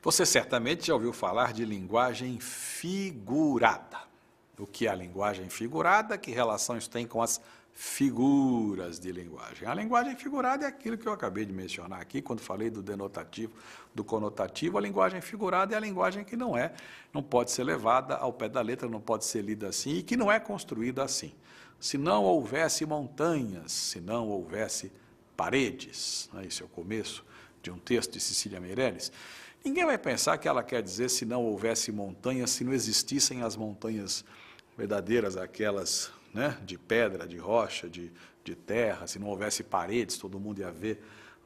Você certamente já ouviu falar de linguagem figurada. O que é a linguagem figurada? Que relação isso tem com as figuras de linguagem? A linguagem figurada é aquilo que eu acabei de mencionar aqui, quando falei do denotativo, do conotativo. A linguagem figurada é a linguagem que não pode ser levada ao pé da letra, não pode ser lida assim e que não é construída assim. Se não houvesse montanhas, se não houvesse paredes, esse é o começo de um texto de Cecília Meirelles, ninguém vai pensar que ela quer dizer se não houvesse montanhas, se não existissem as montanhas verdadeiras, aquelas, né, de pedra, de rocha, de terra, se não houvesse paredes, todo mundo ia ver.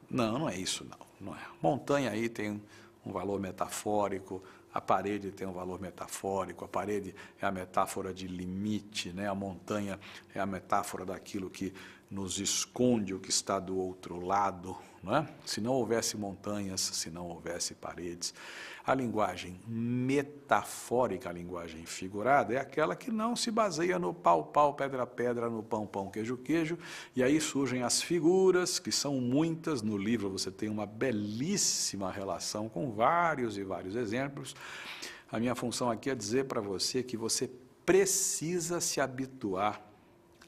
Não, não é isso, não é. Montanha aí tem um valor metafórico, a parede tem um valor metafórico, a parede é a metáfora de limite, né? A montanha é a metáfora daquilo que nos esconde o que está do outro lado, né? Se não houvesse montanhas, se não houvesse paredes. A linguagem metafórica, a linguagem figurada, é aquela que não se baseia no pau, pau, pedra, pedra, no pão, pão, queijo, queijo, e aí surgem as figuras, que são muitas. No livro você tem uma belíssima relação com vários e vários exemplos. A minha função aqui é dizer para você que você precisa se habituar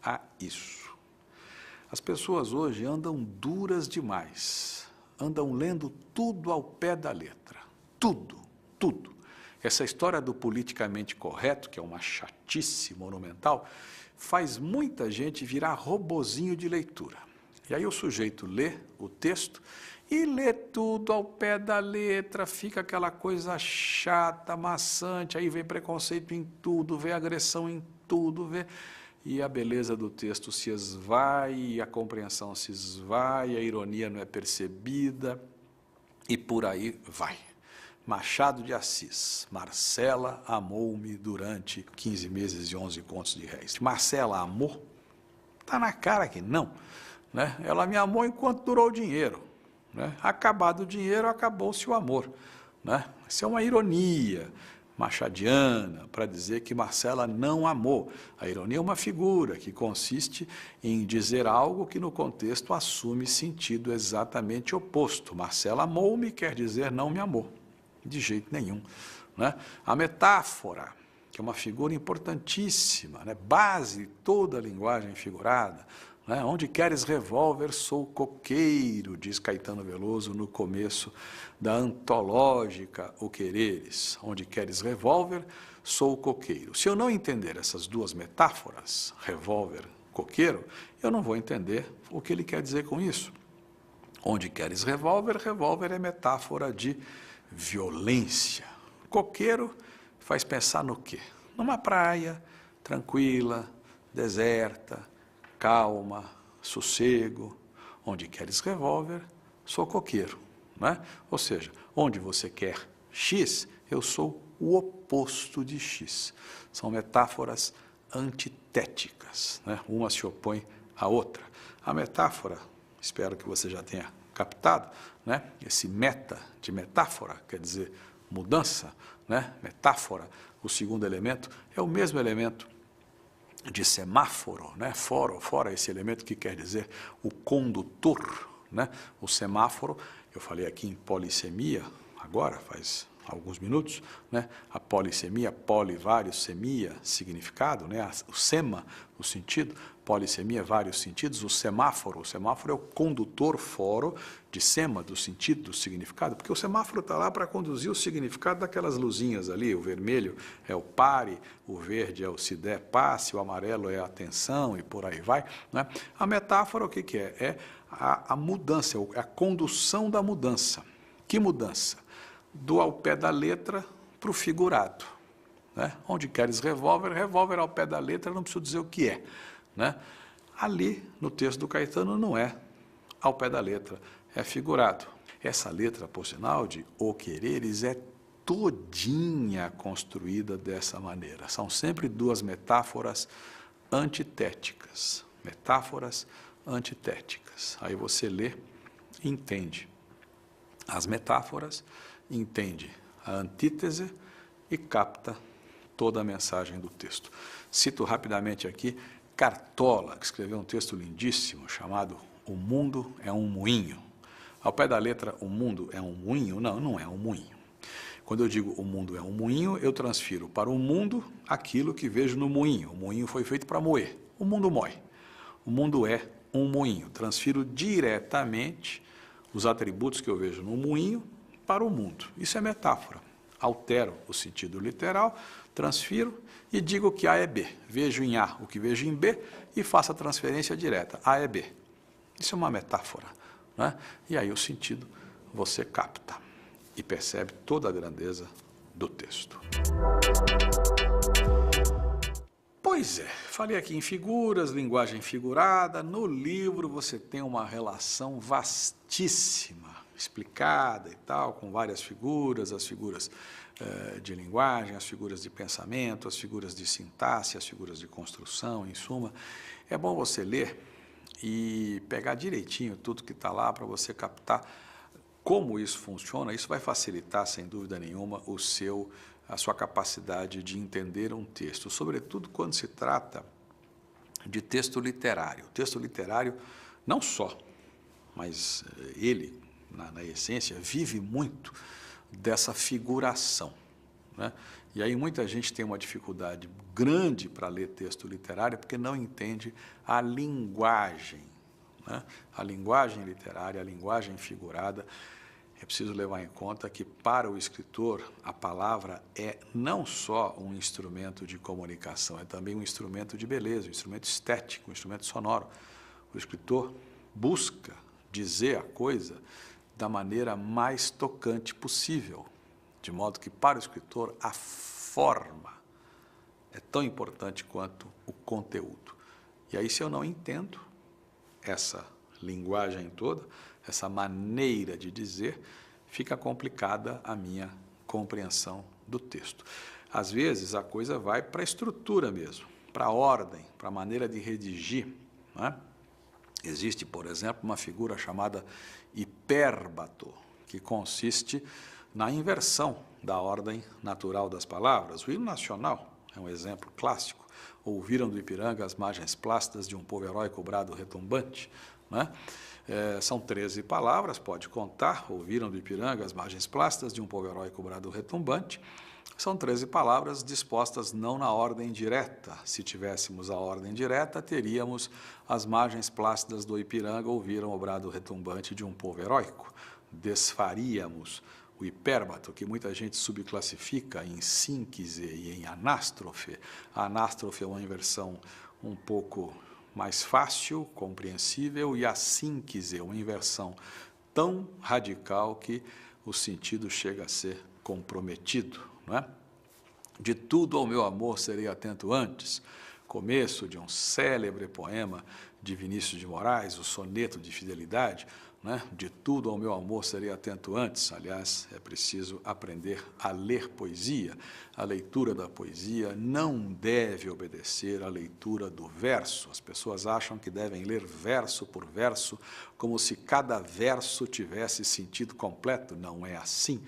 a isso. As pessoas hoje andam duras demais, andam lendo tudo ao pé da letra. Tudo, tudo. Essa história do politicamente correto, que é uma chatice monumental, faz muita gente virar robozinho de leitura. E aí o sujeito lê o texto e lê tudo ao pé da letra, fica aquela coisa chata, maçante, aí vem preconceito em tudo, vem agressão em tudo, e a beleza do texto se esvai, a compreensão se esvai, a ironia não é percebida, e por aí vai. Machado de Assis, Marcela amou-me durante 15 meses e 11 contos de réis. Marcela amou? Está na cara que não, né? Ela me amou enquanto durou o dinheiro, né? Acabado o dinheiro, acabou-se o amor, né? Isso é uma ironia machadiana para dizer que Marcela não amou. A ironia é uma figura que consiste em dizer algo que no contexto assume sentido exatamente oposto. Marcela amou-me quer dizer não me amou. De jeito nenhum, né? A metáfora, que é uma figura importantíssima, né? Base de toda a linguagem figurada, né? Onde queres revólver, sou coqueiro, diz Caetano Veloso no começo da antológica O Quereres. Onde queres revólver, sou coqueiro. Se eu não entender essas duas metáforas, revólver, coqueiro, eu não vou entender o que ele quer dizer com isso. Onde queres revólver, revólver é metáfora de violência. Coqueiro faz pensar no quê? Numa praia, tranquila, deserta, calma, sossego. Onde queres revólver, sou coqueiro, né? Ou seja, onde você quer X, eu sou o oposto de X. São metáforas antitéticas, né? Uma se opõe à outra. A metáfora, espero que você já tenha captado, né? Esse meta de metáfora, quer dizer mudança, né? Metáfora, o segundo elemento, é o mesmo elemento de semáforo, né? Fora esse elemento que quer dizer o condutor, né? O semáforo, eu falei aqui em polissemia, agora faz alguns minutos, né? A polissemia, poli, vários, semia, significado, né? O sema, o sentido, polissemia, vários sentidos. O semáforo é o condutor foro de sema, do sentido, do significado, porque o semáforo está lá para conduzir o significado daquelas luzinhas ali. O vermelho é o pare, o verde é o se der passe, o amarelo é a atenção e por aí vai, né? A metáfora o que é? É a mudança, é a condução da mudança. Que mudança? Do ao pé da letra para o figurado, né? Onde queres revólver, revólver ao pé da letra, não preciso dizer o que é, né? Ali, no texto do Caetano, não é ao pé da letra, é figurado. Essa letra, por sinal, de O Quereres, é todinha construída dessa maneira. São sempre duas metáforas antitéticas. Metáforas antitéticas. Aí você lê e entende as metáforas, entende a antítese e capta toda a mensagem do texto. Cito rapidamente aqui Cartola, que escreveu um texto lindíssimo chamado O Mundo é um Moinho. Ao pé da letra, o mundo é um moinho? Não, não é um moinho. Quando eu digo o mundo é um moinho, eu transfiro para o mundo aquilo que vejo no moinho. O moinho foi feito para moer. O mundo moe. O mundo é um moinho. Transfiro diretamente os atributos que eu vejo no moinho para o mundo. Isso é metáfora. Altero o sentido literal, transfiro e digo que A é B. Vejo em A o que vejo em B e faço a transferência direta. A é B. Isso é uma metáfora, né? E aí o sentido você capta e percebe toda a grandeza do texto. Pois é, falei aqui em figuras, linguagem figurada. No livro você tem uma relação vastíssima, explicada e tal, com várias figuras, as figuras de linguagem, as figuras de pensamento, as figuras de sintaxe, as figuras de construção, em suma. É bom você ler e pegar direitinho tudo que está lá para você captar como isso funciona. Isso vai facilitar, sem dúvida nenhuma, a sua capacidade de entender um texto, sobretudo quando se trata de texto literário. O texto literário, não só, mas ele, na essência, vive muito dessa figuração, né? E aí muita gente tem uma dificuldade grande para ler texto literário porque não entende a linguagem, né? A linguagem literária, a linguagem figurada. É preciso levar em conta que, para o escritor, a palavra é não só um instrumento de comunicação, é também um instrumento de beleza, um instrumento estético, um instrumento sonoro. O escritor busca dizer a coisa da maneira mais tocante possível, de modo que, para o escritor, a forma é tão importante quanto o conteúdo. E aí, se eu não entendo essa linguagem toda, essa maneira de dizer, fica complicada a minha compreensão do texto. Às vezes, a coisa vai para a estrutura mesmo, para a ordem, para a maneira de redigir, né? Existe, por exemplo, uma figura chamada hipérbato, que consiste na inversão da ordem natural das palavras. O hino nacional é um exemplo clássico. Ouviram do Ipiranga as margens plácidas de um povo heróico brado retumbante, né? São 13 palavras, pode contar. Ouviram do Ipiranga as margens plácidas de um povo heróico brado retumbante. São 13 palavras dispostas não na ordem direta. Se tivéssemos a ordem direta, teríamos as margens plácidas do Ipiranga ouviram o brado retumbante de um povo heróico. Desfaríamos o hipérbato, que muita gente subclassifica em síncese e em anástrofe. A anástrofe é uma inversão um pouco mais fácil, compreensível, e a síncese é uma inversão tão radical que o sentido chega a ser comprometido, não é? De tudo ao meu amor serei atento antes, começo de um célebre poema de Vinícius de Moraes, o soneto de fidelidade, né? De tudo ao meu amor serei atento antes. Aliás, é preciso aprender a ler poesia. A leitura da poesia não deve obedecer à leitura do verso. As pessoas acham que devem ler verso por verso, como se cada verso tivesse sentido completo. Não é assim.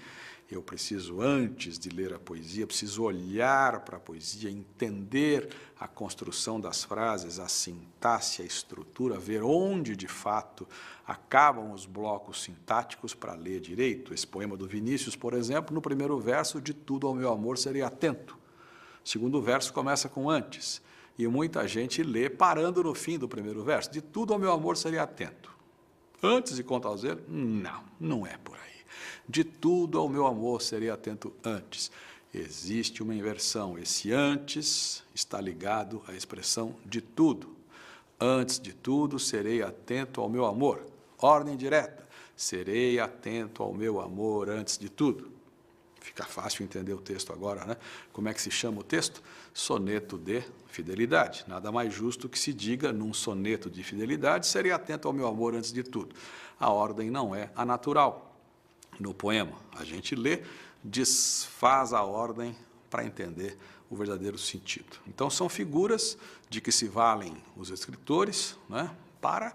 Eu preciso, antes de ler a poesia, preciso olhar para a poesia, entender a construção das frases, a sintaxe, a estrutura, ver onde, de fato, acabam os blocos sintáticos para ler direito. Esse poema do Vinícius, por exemplo, no primeiro verso, de tudo ao meu amor serei atento. O segundo verso começa com antes, e muita gente lê parando no fim do primeiro verso. De tudo ao meu amor serei atento. Antes de contar os erros? Não, não é por aí. De tudo ao meu amor serei atento antes. Existe uma inversão. Esse antes está ligado à expressão de tudo. Antes de tudo, serei atento ao meu amor. Ordem direta. Serei atento ao meu amor antes de tudo. Fica fácil entender o texto agora, né? Como é que se chama o texto? Soneto de fidelidade. Nada mais justo que se diga num soneto de fidelidade, serei atento ao meu amor antes de tudo. A ordem não é a natural. No poema, a gente lê, desfaz a ordem para entender o verdadeiro sentido. Então, são figuras de que se valem os escritores, né, para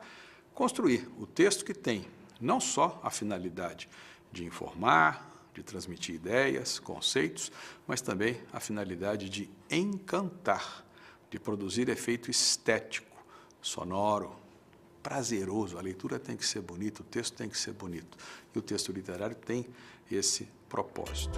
construir o texto que tem não só a finalidade de informar, de transmitir ideias, conceitos, mas também a finalidade de encantar, de produzir efeito estético, sonoro, prazeroso. A leitura tem que ser bonita, o texto tem que ser bonito. E o texto literário tem esse propósito.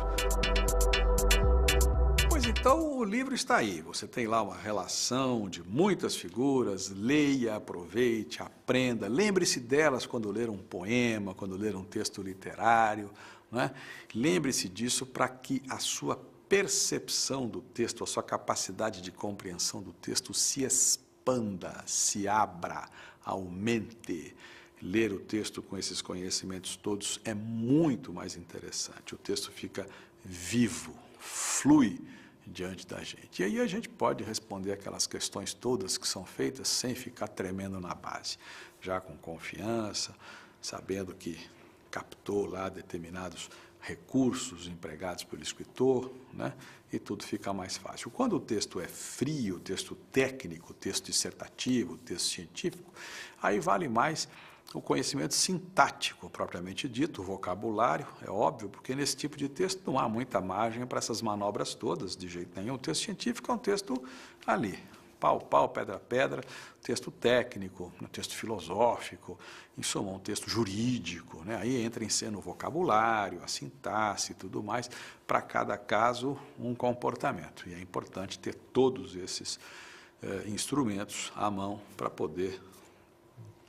Pois então, o livro está aí. Você tem lá uma relação de muitas figuras. Leia, aproveite, aprenda. Lembre-se delas quando ler um poema, quando ler um texto literário, não é? Lembre-se disso para que a sua percepção do texto, a sua capacidade de compreensão do texto se expanda, se abra, aumente. Ler o texto com esses conhecimentos todos é muito mais interessante. O texto fica vivo, flui diante da gente. E aí a gente pode responder aquelas questões todas que são feitas sem ficar tremendo na base, já com confiança, sabendo que captou lá determinados recursos empregados pelo escritor, né? E tudo fica mais fácil. Quando o texto é frio, o texto técnico, o texto dissertativo, o texto científico, aí vale mais o conhecimento sintático, propriamente dito, o vocabulário, é óbvio, porque nesse tipo de texto não há muita margem para essas manobras todas, de jeito nenhum. O texto científico é um texto ali, pau, pau, pedra, pedra, texto técnico, um texto filosófico, em suma, um texto jurídico, né? Aí entra em cena o vocabulário, a sintaxe e tudo mais, para cada caso um comportamento. E é importante ter todos esses instrumentos à mão para poder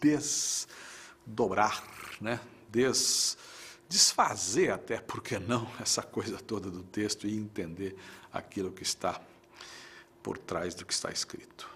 desdobrar, né? Desfazer até, por que não, essa coisa toda do texto e entender aquilo que está por trás do que está escrito.